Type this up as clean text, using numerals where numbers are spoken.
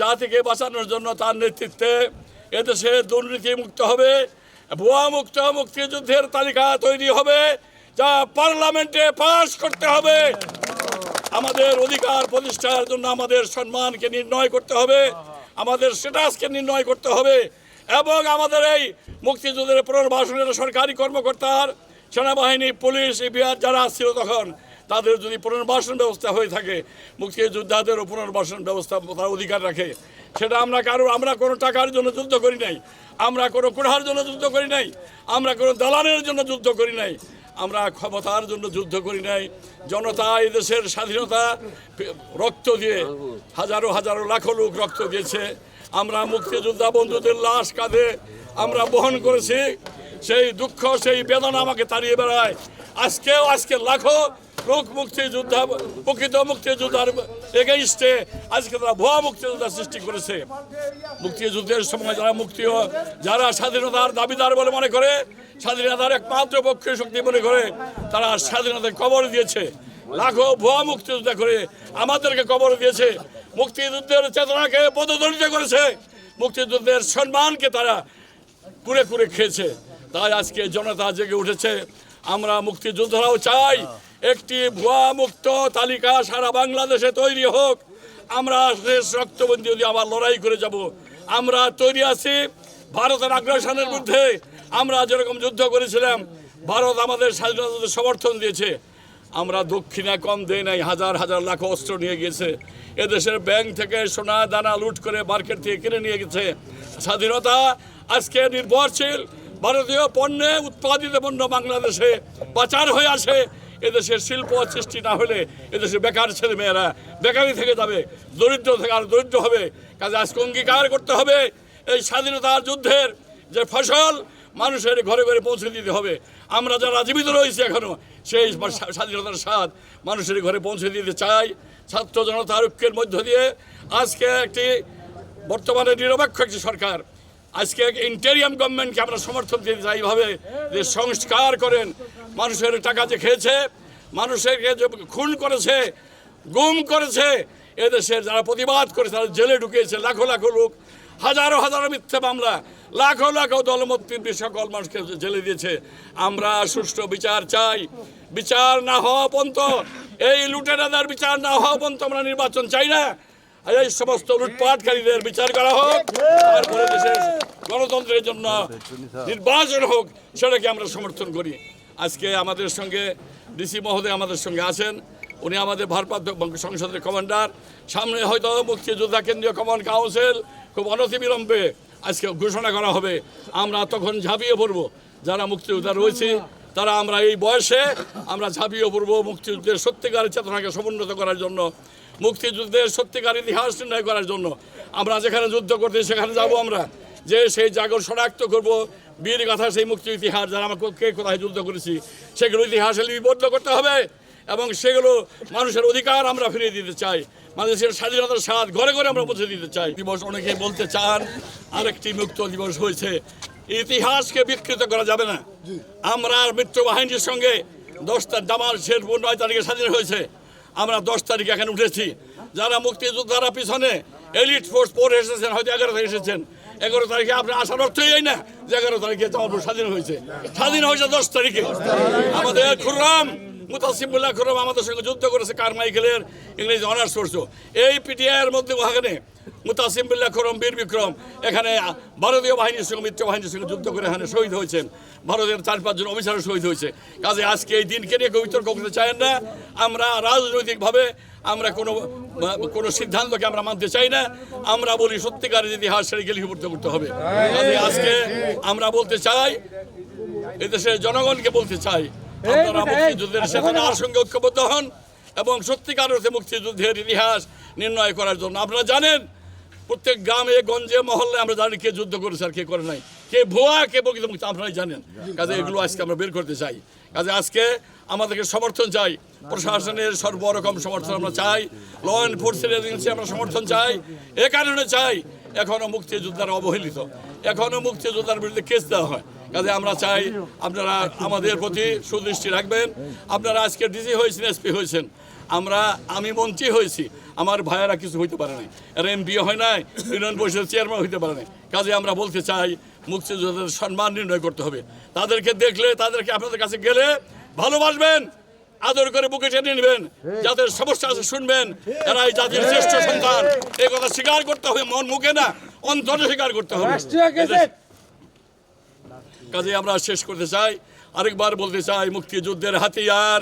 জাতিকে বাঁচানোর জন্য তার নেতৃত্বে এদেশে দুর্নীতি মুক্ত হবে, ভুয়া মুক্ত মুক্তিযুদ্ধের তালিকা তৈরি হবে, যা পার্লামেন্টে পাস করতে হবে। আমাদের অধিকার প্রতিষ্ঠার জন্য আমাদের সম্মানকে নির্ণয় করতে হবে, আমাদের স্ট্যাটাসকে নির্ণয় করতে হবে এবং আমাদের এই মুক্তিযুদ্ধের পুনর্বাসনের সরকারি কর্মকর্তার, সেনাবাহিনী, পুলিশ, বিহার যারা ছিল তখন, তাদের যদি পুনর্বাসন ব্যবস্থা হয়ে থাকে, মুক্তিযোদ্ধাদেরও পুনর্বাসন ব্যবস্থা তার অধিকার রাখে। সেটা আমরা কোনো টাকার জন্য যুদ্ধ করি নাই, আমরা কোনো কুড়ার জন্য যুদ্ধ করি নাই, আমরা কোনো দালানের জন্য যুদ্ধ করি নাই, আমরা ক্ষমতার জন্য যুদ্ধ করি নাই। জনতা এই দেশের স্বাধীনতা রক্ত দিয়ে হাজারো হাজারো লাখো লোক রক্ত দিয়েছে। আমরা মুক্তিযোদ্ধা বন্ধুদের লাশ কাঁধে আমরা বহন করেছি। সেই দুঃখ, সেই বেদনা আমাকে তাড়িয়ে বেড়ায়। আজকে লাখো লোক মুক্তিযোদ্ধা, প্রকৃত মুক্তিযোদ্ধার এগেইনস্টে আজকে তারা ভুয়া মুক্তিযোদ্ধা সৃষ্টি করেছে। মুক্তিযুদ্ধের সময় যারা স্বাধীনতার দাবিদার বলে মনে করে, স্বাধীনতার একমাত্র পক্ষীয় শক্তি মনে করে, তারা স্বাধীনতার কবর দিয়েছে। লাখো ভুয়া মুক্তিযোদ্ধা করে আমাদেরকে কবর দিয়েছে। মুক্তিযুদ্ধের চেতনাকে পদদলিত করেছে, মুক্তিযুদ্ধের সম্মানকে তারা কুরে কুরে খেয়েছে। তাই আজকে জনতা জেগে উঠেছে। আমরা মুক্তিযোদ্ধারাও চাই একটি ভুয়া মুক্ত তালিকা সারা বাংলাদেশে তৈরি হোক। আমরা শেষ রক্তবন্দি দিয়ে আবার লড়াই করে যাব। আমরা তৈরি আছি ভারতের আগ্রাসনের বিরুদ্ধে। আমরা যেরকম যুদ্ধ করেছিলাম, ভারত আমাদের স্বাধীনতাকে সমর্থন দিয়েছে। আমরা দক্ষিণা কম দেই নাই, হাজার হাজার লাখ অস্ত্র নিয়ে গিয়েছে। এদেশের ব্যাংক থেকে সোনা দানা লুট করে মার্কেট থেকে কিনে নিয়ে গেছে। স্বাধীনতা আজকে নির্ভরশীল ভারতীয় পণ্যে উৎপাদিত পণ্য বাংলাদেশে পাচার হয়ে আসে। এদেশের শিল্প সৃষ্টি না হলে এদেশে বেকার ছেলেমেয়েরা বেকারি থেকে যাবে, দরিদ্র থেকে আর দরিদ্র হবে। কাজে আজকে অঙ্গীকার করতে হবে এই স্বাধীনতার যুদ্ধের যে ফসল মানুষের ঘরে ঘরে পৌঁছে দিতে হবে। আমরা যারা জীবিত রয়েছি এখনো, সেই স্বাধীনতার স্বাদ মানুষের ঘরে পৌঁছে দিতে চাই। ছাত্র জনতার ঐক্যের মধ্য দিয়ে আজকে একটি বর্তমানে নিরপেক্ষ একটি সরকার, আজকে ইন্টেরিয়াম গভর্নমেন্টকে আমরা সমর্থন দিতে চাই এইভাবে যে সংস্কার করেন। মানুষের টাকা যে খেয়েছে, মানুষেরকে যে খুন করেছে, গুম করেছে, এদেশের যারা প্রতিবাদ করে তারা জেলে ঢুকিয়েছে লাখো লাখো লোক, হাজারো হাজারো মিথ্যা মামলা, লাখো লাখো দলমতপন্থী সকল মানুষকে জেলে দিয়েছে। আমরা সুষ্ঠু বিচার চাই। বিচার না হওয়া পর্যন্ত, এই লুটেরাদের বিচার না হওয়া পর্যন্ত আমরা নির্বাচন চাই না। এই সমস্ত লুটপাটকারীদের বিচার করা হোক, তারপরে দেশের গণতন্ত্রের জন্য নির্বাচন হোক, সেটাকে আমরা সমর্থন করি। আজকে আমাদের সঙ্গে ডিসি মহোদয় আমাদের সঙ্গে আছেন। উনি আমাদের ভারপ্রাপ্ত সংসদের কমান্ডার। সামনে হয়তো মুক্তিযোদ্ধা কেন্দ্রীয় কমান্ড কাউন্সিল খুব অনতিবিলম্বে আজকে ঘোষণা করা হবে। আমরা তখন ঝাঁপিয়ে পড়ব, যারা মুক্তিযোদ্ধা রয়েছে তারা আমরা এই বয়সে আমরা ঝাঁপিয়ে পড়ব মুক্তিযুদ্ধের সত্যিকারের চেতনাকে সমুন্নত করার জন্য, মুক্তিযুদ্ধের সত্যিকার ইতিহাস নির্ণয় করার জন্য। আমরা যেখানে যুদ্ধ করতে সেখানে যাব, আমরা যে সেই জায়গা শনাক্ত করব, বীর গাথা সেই মুক্তি ইতিহাস, যারা আমরা কে কোথায় যুদ্ধ করেছি সেগুলো ইতিহাসে লিপিবদ্ধ করতে হবে এবং সেগুলো মানুষের অধিকার আমরা ফিরিয়ে দিতে চাই। মানুষের স্বাধীনতার স্বাদ ঘরে ঘরে আমরা পৌঁছে দিতে চাই। দিবস অনেকে বলতে চান আরেকটি মুক্ত দিবস হয়েছে, ইতিহাসকে বিকৃত করা যাবে না। আমরা মিত্র বাহিনীর সঙ্গে 10 জামাল শেরপুর 9 তারিখে স্বাধীন হয়েছে, আমরা 10 তারিখে এখানে উঠেছি। যারা মুক্তিযোদ্ধারা পিছনে এলিট ফোর্স পরে এসেছেন, হয়তো 11 তারিখে এসেছেন, 11 তারিখে আপনি আসার অর্থই এই না যে 11 তারিখে জামালপুর স্বাধীন হয়েছে। স্বাধীন হয়েছে 10 তারিখে। আমাদের খুররাম মুতাসিমুল্লাহ খুররাম আমাদের সঙ্গে যুদ্ধ করেছে কারমাইকেলের ইংরেজি অনার্স কোর্স। এই পিটিআইয়ের মধ্যে ওখানে মুতাসিমুল্লাহ খুররাম, বীর বিক্রম এখানে ভারতীয় বাহিনীর সঙ্গে মিত্র বাহিনীর সঙ্গে যুদ্ধ করে এখানে শহীদ হয়েছেন। ভারতের 4-5 জন অফিসারও শহীদ হয়েছে। কাজে আজকে এই দিনকে নিয়ে কেউ বিতর্ক করতে চান না। আমরা রাজনৈতিকভাবে আমরা কোনো সিদ্ধান্তকে আমরা মানতে চাই না। আমরা বলি সত্যিকারের ইতিহাস সেটাকে লিপিবদ্ধ করতে হবে। আজকে আমরা বলতে চাই, এদেশের জনগণকে বলতে চাই, আপনারা মুক্তিযুদ্ধের চেতনার সঙ্গে ঐক্যবদ্ধ হন এবং সত্যিকার অর্থে মুক্তিযুদ্ধের ইতিহাস নির্ণয় করার জন্য। আপনারা জানেন প্রত্যেক গ্রামে গঞ্জে মহল্লায় আমরা জানি কে যুদ্ধ করেছে আর কে করে নাই, কে ভুয়া কে প্রকৃত মুক্তি, আপনারাই জানেন। কাজে এগুলো আজকে আমরা বের করতে চাই। কাজে আজকে আমাদেরকে সমর্থন চাই, প্রশাসনের সর্বরকম সমর্থন আমরা চাই, ল এনফোর্সমেন্ট এজেন্সি আমরা সমর্থন চাই। এ কারণে চাই, এখনও মুক্তিযোদ্ধারা অবহেলিত, এখনও মুক্তিযোদ্ধার বিরুদ্ধে কেস দেওয়া হয়। কাজে আমরা চাই আপনারা আমাদের প্রতি সুদৃষ্টি রাখবেন। আপনারা আজকে ডিসি হয়েছেন, এসপি হয়েছেন, আমি মন্ত্রী হয়েছি, আমার ভাইয়েরা কিছু হইতে পারে নাই, এরা এমপি হয় নাই, ইউনিয়ন পরিষদের চেয়ারম্যান হইতে পারে নাই। কাজে আমরা বলতে চাই মুক্তিযোদ্ধাদের সম্মান নির্ণয় করতে হবে। তাদেরকে দেখলে, তাদেরকে আপনাদের কাছে গেলে ভালোবাসবেন, আদর করে বুকে টেনে নেবেন, যাদের সমস্যা আছে শুনবেন, এরা এই জাতির শ্রেষ্ঠ সন্তান, এই কথা স্বীকার করতে হবে, মন মুখে না, অন্তরে স্বীকার করতে হবে। কাজে আমরা শেষ করতে চাই, আরেকবার বলতে চাই, মুক্তিযুদ্ধের হাতিয়ার